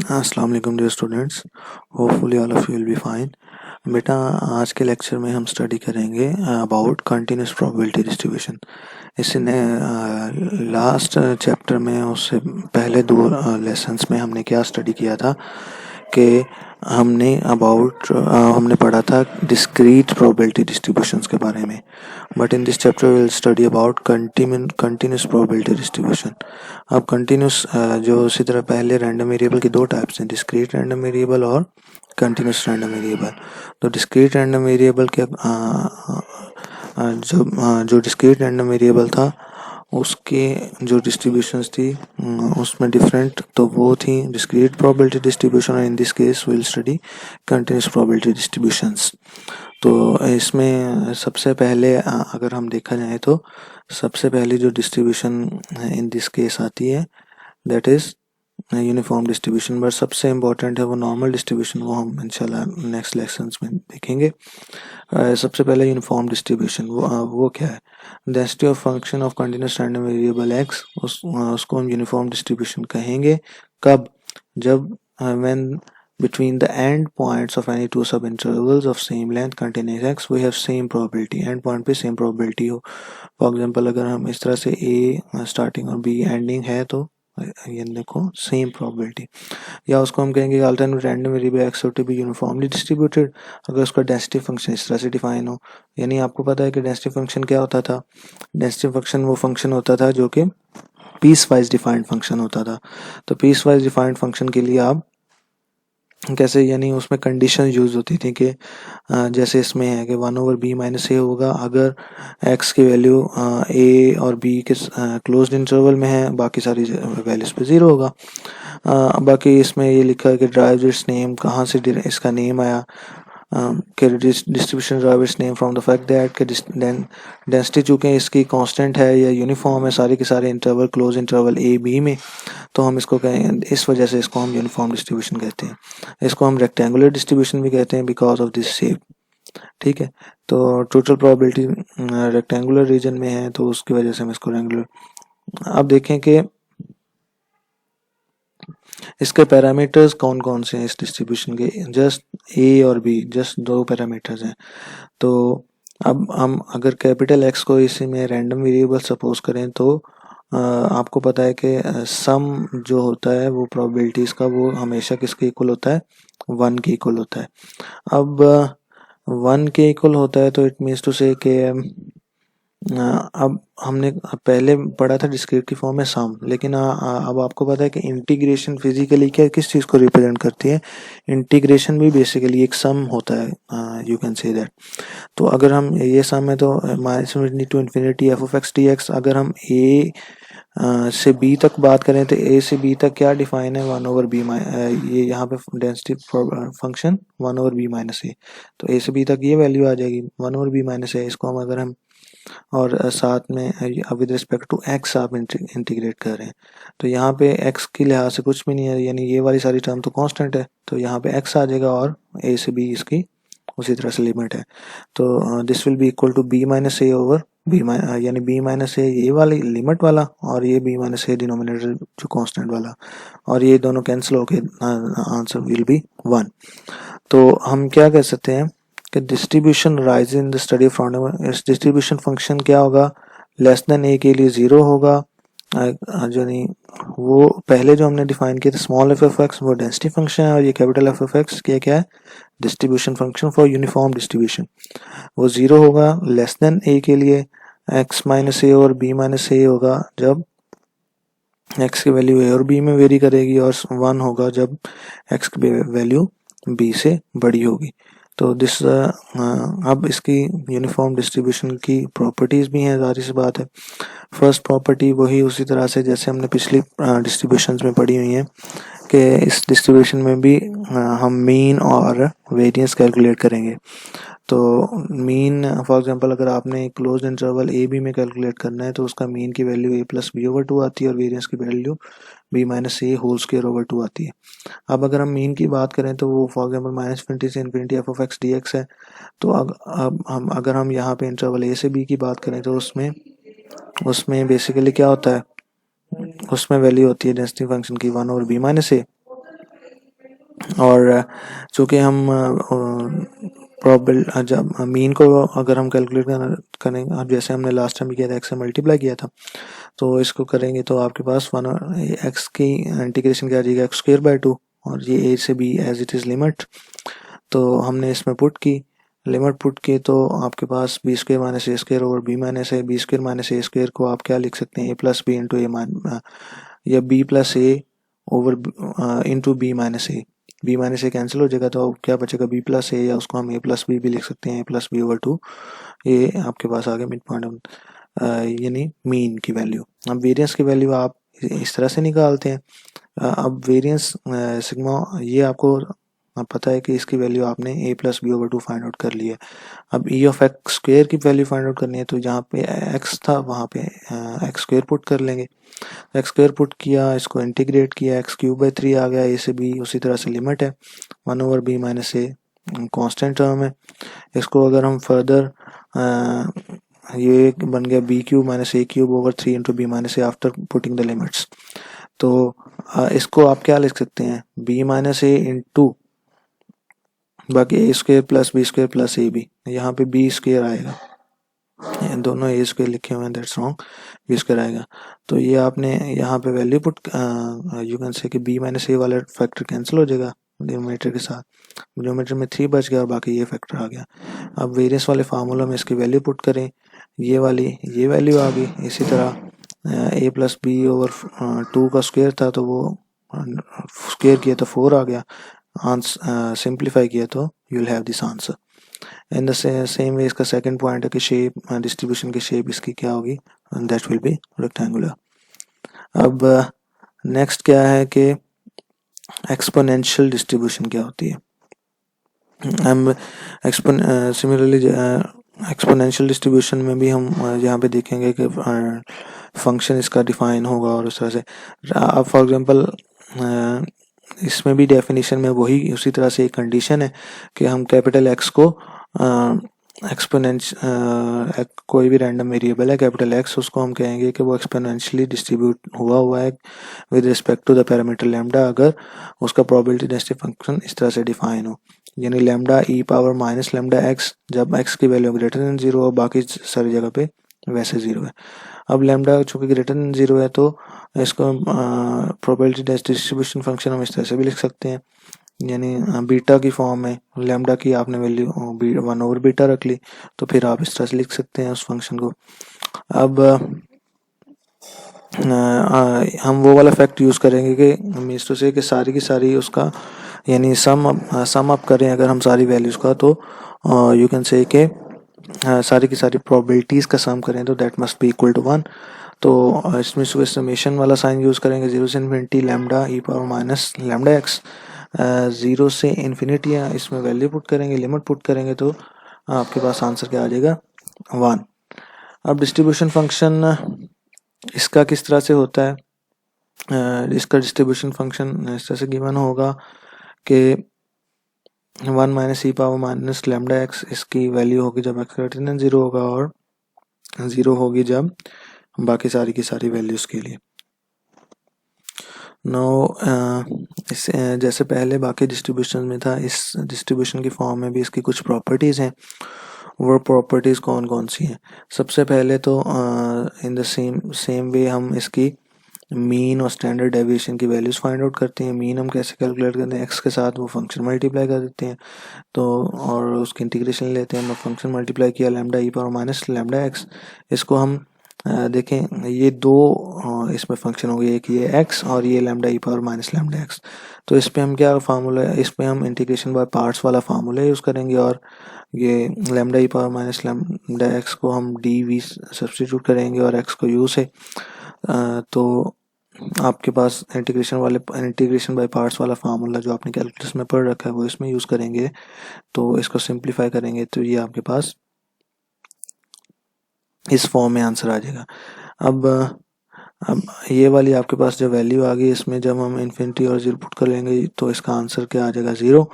अस्सलाम वालेकुम dear students, hopefully all of you will be fine. बेटा, आज के लेक्चर में हम स्टडी करेंगे अबाउट कंटिन्यूस प्रोबेबिलिटी डिस्ट्रीब्यूशन। इससे लास्ट चैप्टर में उससे पहले दो लेसन्स में हमने क्या स्टडी किया था कि हमने पढ़ा था डिस्क्रीट प्रोबेबिलिटी डिस्ट्रीब्यूशंस के बारे में। But in this chapter will study about continuous probability distribution. अब कंटिन्यूस जो उसी तरह पहले रैंडम वेरिएबल की दो टाइप्स हैं, डिस्क्रीट रैंडम वेरिएबल और कंटिन्यूस रैंडम वेरिएबल। तो डिस्क्रीट रैंडम वेरिएबल के जो डिस्क्रीट रैंडम वेरिएबल था उसके जो डिस्ट्रीब्यूशंस थी उसमें डिफरेंट तो वो थी डिस्क्रीट प्रोबेबिलिटी डिस्ट्रीब्यूशन, और in this case will study continuous probability distributions. तो इसमें सबसे पहले अगर हम देखा जाए तो सबसे पहली जो डिस्ट्रीब्यूशन इन दिस केस आती है that is uniform distribution. But सबसे इम्पोर्टेंट है वो नॉर्मल डिस्ट्रीब्यूशन, वो हम इंशाल्लाह नेक्स्ट लेक्शंस में देखेंगे। सबसे पहले यूनिफॉर्म डिस्ट्रीब्यूशन वो क्या है? Density of function of continuous random variable x, उसको हम यूनिफॉर्म डिस्ट्रीब्यूशन कहेंगे। कब? जब when between the end points of any two sub intervals of same length containing x we have same probability, end point पे same probability हो। For example अगर हम इस तरह से a स्टार्टिंग और b एंडिंग है तो ये देखो सेम प्रोबेबिलिटी। या उसको हम कहेंगे alternate random variable x to be uniformly distributed अगर उसका डेंसिटी फंक्शन इस तरह से डिफाइन हो। यानी आपको पता है कि डेंसिटी फंक्शन क्या होता था? डेंसिटी फंक्शन वो फंक्शन होता था जो कि पीस वाइज डिफाइंड फंक्शन होता था। तो पीस वाइज डिफाइंड फंक्शन के लिए आप कैसे, यानी उसमें कंडीशन यूज होती थी कि जैसे इसमें है कि 1/b माइनस ए होगा अगर x की वैल्यू a और b के क्लोज्ड इंटरवल में है, बाकी सारी वैल्यूज पे 0 होगा। बाकी इसमें ये लिखा है कि ड्राइव इट्स नेम, कहाँ से इसका नेम आया कि distribution drive it's name from the fact that कि डेंसिटी चूँकि इसकी कांस्टेंट है या यूनिफॉर्म है सारे के सारे interval close interval a b में, तो हम इसको कहें, इस वजह से इसको हम यूनिफॉर्म डिस्ट्रीब्यूशन कहते हैं। इसको हम रेक्टेंगुलर डिस्ट्रीब्यूशन भी कहते हैं बिकॉज ऑफ दिस शेप। ठीक है, तो टोटल प्रोबेबिलिटी रेक्टेंगुलर रीजन में है तो उसकी वजह से हम इसको रेक्टेंगुलर। अब देखें कि इसके पैरामीटर्स कौन कौन से हैं इस डिस्ट्रीब्यूशन के। जस्ट ए और बी, जस्ट दो पैरामीटर्स हैं। तो अब हम अगर कैपिटल एक्स को इसी में रैंडम वेरिएबल सपोज करें तो आपको पता है कि सम जो होता है वो प्रोबेबिलिटीज का वो हमेशा किसके इक्वल होता है? 1 के इक्वल होता है। अब 1 के इक्वल होता है तो इट मीन्स टू से कि अब हमने पहले पढ़ा था डिस्क्रीट की फॉर्म में सम, लेकिन अब आपको पता है कि इंटीग्रेशन फिजिकली क्या किस चीज़ को रिप्रेजेंट करती है? इंटीग्रेशन भी बेसिकली एक सम होता है, यू कैन से दैट। तो अगर हम ये सम है तो -∞ to infinity f of x d x, अगर हम ए से बी तक बात करें तो ए से बी तक क्या डिफाइन है? 1/b, ये यहाँ पे डेंसिटी फंक्शन 1/b माइनस ए, तो ए से बी तक ये वैल्यू आ जाएगी 1/b माइनस ए। इसको हम अगर हम और साथ में विद रिस्पेक्ट टू एक्स आप इंटीग्रेट कर रहे हैं तो यहाँ पे एक्स की लिहाज से कुछ भी नहीं है, यानी ये वाली सारी टर्म तो कांस्टेंट है, तो यहाँ पे एक्स आ जाएगा और ए से बी इसकी उसी तरह से लिमिट है। तो this will be equal to b minus a over b, यानी बी माइनस ए ये वाली लिमिट वाला और ये बी माइनस ए डिनोमिनेटर जो कांस्टेंट वाला, और ये दोनों कैंसिल होके आंसर विल बी 1। तो हम क्या कह सकते हैं कि distribution rise in the study of random, इस डिस्ट्रीब्यूशन फंक्शन क्या होगा? लेस देन ए के लिए 0 होगा। जो नहीं वो पहले जो हमने डिफाइन किया था स्मॉल एफ ऑफ एक्स वो डेंसिटी फंक्शन है, और ये कैपिटल एफ ऑफ एक्स क्या है? Distribution function for uniform distribution. वो 0 होगा लेस देन ए के लिए, एक्स माइनस ए और बी माइनस ए होगा जब एक्स की वैल्यू ए और बी में वेरी करेगी, और 1 होगा जब एक्स की वैल्यू बी से बड़ी होगी। तो दिस अब इसकी यूनिफॉर्म डिस्ट्रीब्यूशन की प्रॉपर्टीज भी हैं, जाहिर सी बात है। फर्स्ट प्रॉपर्टी वही उसी तरह से जैसे हमने पिछली डिस्ट्रीब्यूशंस में पढ़ी हुई हैं कि इस डिस्ट्रीब्यूशन में भी हम मीन और वेरिएंस कैलकुलेट करेंगे। तो मीन फॉर एग्जांपल अगर आपने क्लोज्ड इंटरवल ए बी में कैलकुलेट करना है तो उसका मीन की वैल्यू ए प्लस बी ओवर 2 आती है और वेरिएंस की वैल्यू बी माइनस ए होल स्क्वायर ओवर 2 आती है। अब अगर हम मीन की बात करें तो वो फॉर एग्जांपल -∞ से infinity f of x d x है। तो अब हम अगर हम यहाँ पे इंटरवल ए से बी की बात करें तो उसमें बेसिकली क्या होता है? उसमें वैल्यू होती है डेंसिटी फंक्शन की 1/b माइनस ए, और चूँकि हम प्रोबेबल जब मीन को अगर हम कैलकुलेट करेंगे, अब जैसे हमने लास्ट टाइम किया था एक्स से मल्टीप्लाई किया था, तो इसको करेंगे तो आपके पास वन एक्स की इंटीग्रेशन क्या आ जाएगा एक्स स्क्वायर बाय 2, और ये ए से b as it is limit, तो हमने इसमें पुट की, लिमिट पुट की, तो आपके पास बी स्क्वायर माइनस ए स्क्वायर ओवर बी माइनस ए, बी स्क्वायर माइनस ए स्क्वायर को आप क्या लिख सकते हैं ए प्लस बी इंटू ए या बी प्लस ए ओवर इंटू बी माइनस ए, बी माइनस ए कैंसिल हो जाएगा तो क्या बचेगा बी प्लस ए, या उसको हम ए प्लस बी भी लिख सकते हैं ए प्लस बी ओवर 2, ये आपके पास आ गया मिड पॉइंट यानी मीन की वैल्यू। अब वेरिएंस की वैल्यू आप इस तरह से निकालते हैं। अब वेरिएंस सिग्मा ये आपको पता है कि इसकी वैल्यू आपने A plus B over 2 find out कर ली है। अब ई ऑफ एक्स स्क्वायर की वैल्यू फाइंड आउट करनी है, तो जहाँ पे एक्स था वहाँ पे एक्स स्क्वायर पुट कर लेंगे। एक्स स्क्वायर पुट किया, इसको इंटीग्रेट किया, एक्स क्यूब बाई 3 आ गया, ए से बी उसी तरह से लिमिट है 1 over b minus a, constant term है। इसको अगर हम फर्दर ये बन गया b cube minus a cube over 3 into b minus a after putting the limits. तो इसको आप क्या लिख सकते हैं बी माइनस ए इंटू बाकी A square plus B square plus A B, यहाँ पे बी स्क्वायर आएगा, दोनों ए स्क्वायर लिखे हुए हैं दैट्स रॉन्ग, बी स्क्वायर आएगा। तो ये आपने यहाँ पे value put you can say कि बी माइनस ए वाला फैक्टर कैंसिल हो जाएगा डिनोमिनेटर के साथ, डिनोमिनेटर में 3 बच गया और बाकी ये फैक्टर आ गया। अब वेरिएंस वाले फार्मूला में इसकी वैल्यू पुट करें, ये वाली ये वैल्यू आ गई। इसी तरह ए प्लस बी ओवर 2 का स्क्वायर था तो वो स्क्वायर किया तो 4 आ गया, सिंप्लीफाई किया तो you will have this answer. In the same way इसका सेकंड पॉइंट है कि शेप डिस्ट्रीब्यूशन की शेप इसकी क्या होगी, दैट विल बी रेक्टेंगुलर। अब नेक्स्ट क्या है कि एक्सपोनेंशियल डिस्ट्रीब्यूशन क्या होती है। हम सिमिलरली एक्सपोनेंशियल डिस्ट्रीब्यूशन में भी हम यहाँ पे देखेंगे कि फंक्शन इसका डिफाइन होगा और उस तरह से। अब फॉर एग्जांपल इसमें भी डेफिनेशन में वही उसी तरह से एक कंडीशन है कि हम कैपिटल एक्स को कोई भी रैंडम वेरिएबल है कैपिटल एक्स, उसको हम कहेंगे कि वो एक्सपोनेंशियली डिस्ट्रीब्यूट हुआ है with respect to the parameter lambda, अगर उसका प्रोबेबिलिटी डेंसिटी फंक्शन इस तरह से डिफाइन हो, यानी लैम्डा ई पावर माइनस लैम्डा एक्स जब एक्स की वैल्यू ग्रेटर देन 0 और बाकी सारी जगह पे वैसे 0 है। अब लैम्डा चूंकि ग्रेटर देन 0 है तो इसको प्रोबेबिलिटी डेंसिटी डिस्ट्रीब्यूशन फंक्शन हम इस तरह से भी लिख सकते हैं, यानी बीटा की फॉर्म में लैम्डा की आपने वैल्यू 1 ओवर बीटा रख ली, तो फिर आप इस तरह से लिख सकते हैं उस फंक्शन को। अब हम वो वाला फैक्ट यूज़ करेंगे कि मीन्स टू से कि सारी की सारी उसका यानी सम अप करें अगर हम सारी वैल्यूज़ का, तो यू कैन से कि सारी की सारी प्रोबेबिलिटीज़ का सम करें तो that must be equal to 1। तो इसमें समेशन वाला साइन यूज़ करेंगे, 0 से इन्फिनिटी लैम्डा ई पावर माइनस लैम्डा एक्स, 0 से इन्फिनिटी है, इसमें वैल्यू पुट करेंगे, लिमिट पुट करेंगे तो आपके पास आंसर क्या आ जाएगा 1। अब डिस्ट्रीब्यूशन फंक्शन इसका किस तरह से होता है, इसका डिस्ट्रीब्यूशन फंक्शन इस तरह से गिवन होगा कि 1 minus e power minus lambda x, इसकी वैल्यू होगी जब एक्स ग्रेटर देन 0 होगा और 0 होगी जब बाकी सारी की सारी वैल्यूज़ के लिए। नो जैसे पहले बाकी डिस्ट्रीब्यूशन में था, इस डिस्ट्रीब्यूशन की फॉर्म में भी इसकी कुछ प्रॉपर्टीज़ हैं। वो प्रॉपर्टीज़ कौन कौन सी हैं? सबसे पहले तो इन द सेम वे हम इसकी मीन और स्टैंडर्ड डेविएशन की वैल्यूज़ फाइंड आउट करते हैं। मीन हम कैसे कैलकुलेट करते हैं, एक्स के साथ वो फंक्शन मल्टीप्लाई कर देते हैं तो और उसकी इंटीग्रेशन लेते हैं। फंक्शन मल्टीप्लाई किया लैम्डा ई पावर माइनस लैम्डा एक्स, इसको हम देखें ये दो इसमें फंक्शन हो गए, एक ये एक्स और ये लैम्डा ई पावर माइनस लैम्डा एक्स। तो इस पे हम क्या फार्मूला, इस पे हम इंटीग्रेशन बाय पार्ट्स वाला फार्मूला यूज़ करेंगे और ये लैम्डा ई पावर माइनस लैम्डा एक्स को हम डी वी सब्सटीट्यूट करेंगे और एक्स को यू से, तो आपके पास इंटीग्रेशन बाय पार्ट्स वाला फार्मूला जो आपने कैलकुलस में पढ़ रखा है वो इसमें यूज़ करेंगे। तो इसको सिंप्लीफाई करेंगे तो ये आपके पास इस फॉर्म में आंसर आ जाएगा। अब अब ये वाली आपके पास जो वैल्यू आ गई, इसमें जब हम इन्फिनिटी और जीरो पुट कर लेंगे तो इसका आंसर क्या आ जाएगा, 0।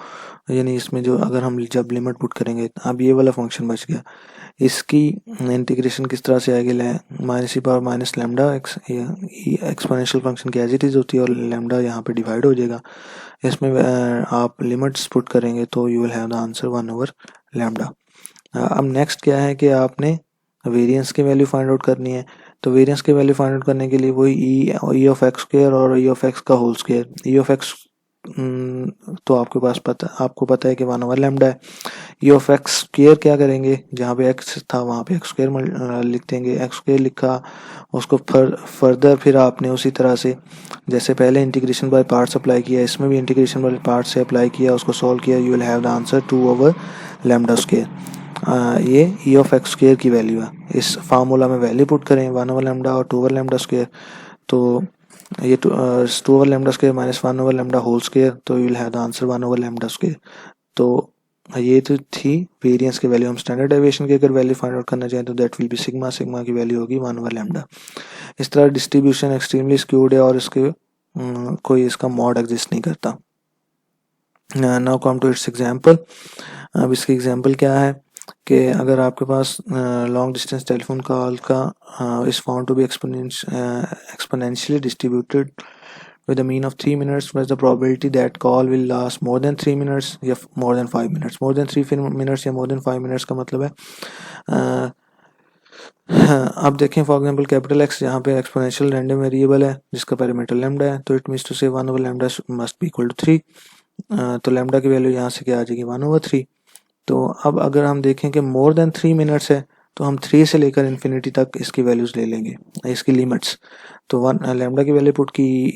यानी इसमें जो अगर हम जब लिमिट पुट करेंगे, अब ये वाला फंक्शन बच गया। इसकी इंटीग्रेशन किस तरह से आएगी, minus e power minus lambda x, exponential function की एज इट इज होती है और लैम्डा यहाँ पे डिवाइड हो जाएगा। इसमें आप लिमिट्स पुट करेंगे तो you will have the answer one by lambda. अब नेक्स्ट क्या है कि आपने वेरिएंस की वैल्यू फाइंड आउट करनी है। तो वेरिएंस की वैल्यू फाइंड आउट करने के लिए वही ई ऑफ एक्स स्क्वायर और ई ऑफ एक्स का whole square. E of x तो आपको पता है कि 1/लैम्डा है। ई ऑफ एक्स स्क्वायर क्या करेंगे, जहाँ पे एक्स था वहाँ पे एक्स स्क्वायर लिख देंगे। एक्स स्क्वायर लिखा, उसको फर्दर फिर आपने उसी तरह से जैसे पहले इंटीग्रेशन बाय पार्ट्स अप्लाई किया, इसमें भी इंटीग्रेशन बाय पार्ट्स से अप्लाई किया, उसको सॉल्व किया, you will have the answer two by lambda square. ये ई ऑफ एक्स स्क्वायर की वैल्यू है। इस फार्मूला में वैल्यू पुट करें 1/लैम्डा और 2/लैम्डा स्क्वायर, तो ये two by lambda square minus one by lambda whole square, तो you will have the answer one by lambda square. तो ये तो थी वेरिएंस की वैल्यू। हम स्टैंडर्ड डेविएशन की अगर वैल्यू फाइंड आउट करना चाहें तो that will be sigma. Sigma की वैल्यू होगी 1/लैम्डा। इस तरह डिस्ट्रीब्यूशन एक्सट्रीमली स्क्यूड है और इसके कोई इसका मॉड एग्जिस्ट नहीं करता। Now come to its example. अब इसकी एग्जांपल क्या है कि अगर आपके पास लॉन्ग डिस्टेंस टेलीफोन कॉल का is found to be exponentially distributed with a mean of 3 minutes, what's the probability that call will last more than 3 minutes या more than 5 minutes। more than 3 minutes या more than 5 minutes का मतलब है अब देखें for example capital x यहाँ पे exponential random variable है जिसका पैरामीटर लैम्डा है, तो इट मीन्स टू से 1/लैम्डा मस्ट बी इक्वल टू 3। तो लैम्डा की वैल्यू यहाँ से क्या आ जाएगी 1/3। तो अब अगर हम देखें कि मोर देन 3 मिनट्स है तो हम 3 से लेकर इन्फिनिटी तक इसकी वैल्यूज ले लेंगे, इसकी लिमिट्स। तो 1 लैम्डा की वैल्यू पुट की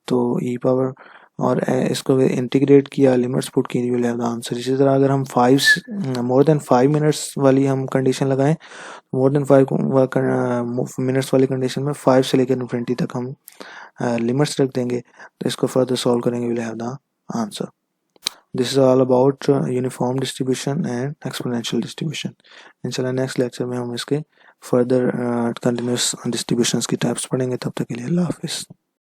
तो ई पावर और इसको इंटीग्रेट किया, लिमिट्स पुट की, विल हैव द आंसर। इसी तरह अगर हम 5 मोर देन 5 मिनट्स वाली हम कंडीशन लगाएं, मोर देन 5 मिनट्स वाली कंडीशन में 5 से लेकर इन्फिनिटी तक हम लिमिट्स रख देंगे, तो इसको फर्दर सॉल्व करेंगे, will have the answer. This is all about uniform distribution and exponential distribution। इंशाल्लाह नेक्स्ट लेक्चर में हम इसके फर्दर कंटिन्यूस डिस्ट्रीब्यूशंस की टाइप्स पढ़ेंगे। तब तक के लिए अल्लाह हाफिज़।